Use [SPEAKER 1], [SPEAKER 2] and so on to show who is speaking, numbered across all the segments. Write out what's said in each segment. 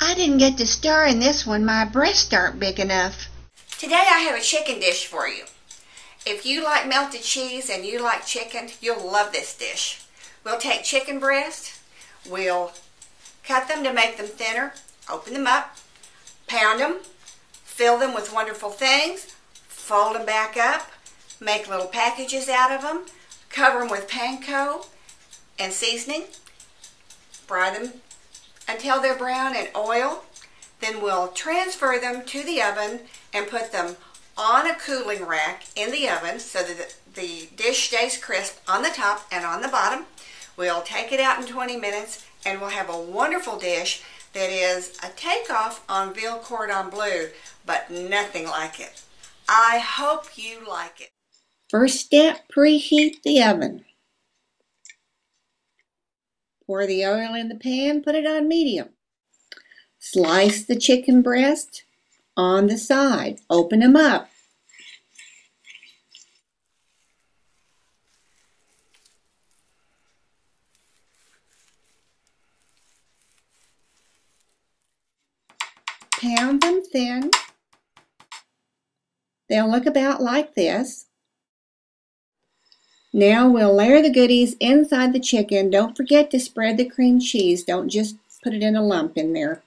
[SPEAKER 1] I didn't get to stir in this one. My breasts aren't big enough. Today I have a chicken dish for you. If you like melted cheese and you like chicken, you'll love this dish. We'll take chicken breast, we'll cut them to make them thinner, open them up, pound them, fill them with wonderful things, fold them back up, make little packages out of them, cover them with panko and seasoning, fry them until they're brown in oil. Then we'll transfer them to the oven and put them on a cooling rack in the oven so that the dish stays crisp on the top and on the bottom. We'll take it out in 20 minutes and we'll have a wonderful dish that is a takeoff on veal cordon bleu, but nothing like it. I hope you like it. First step, preheat the oven. Pour the oil in the pan, put it on medium. Slice the chicken breast on the side. Open them up. Pound them thin. They'll look about like this. Now we'll layer the goodies inside the chicken. Don't forget to spread the cream cheese. Don't just put it in a lump in there.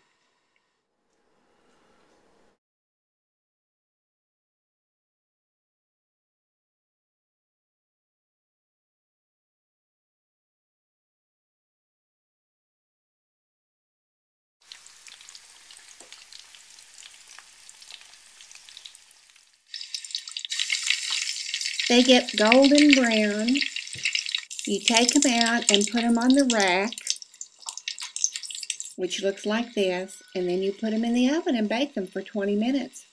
[SPEAKER 1] They get golden brown. You take them out and put them on the rack, which looks like this, and then you put them in the oven and bake them for 20 minutes.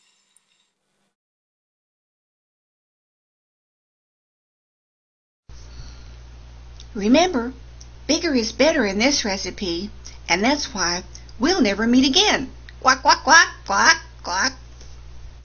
[SPEAKER 1] Remember, bigger is better in this recipe, and that's why we'll never meet again. Quack, quack, quack, quack, quack.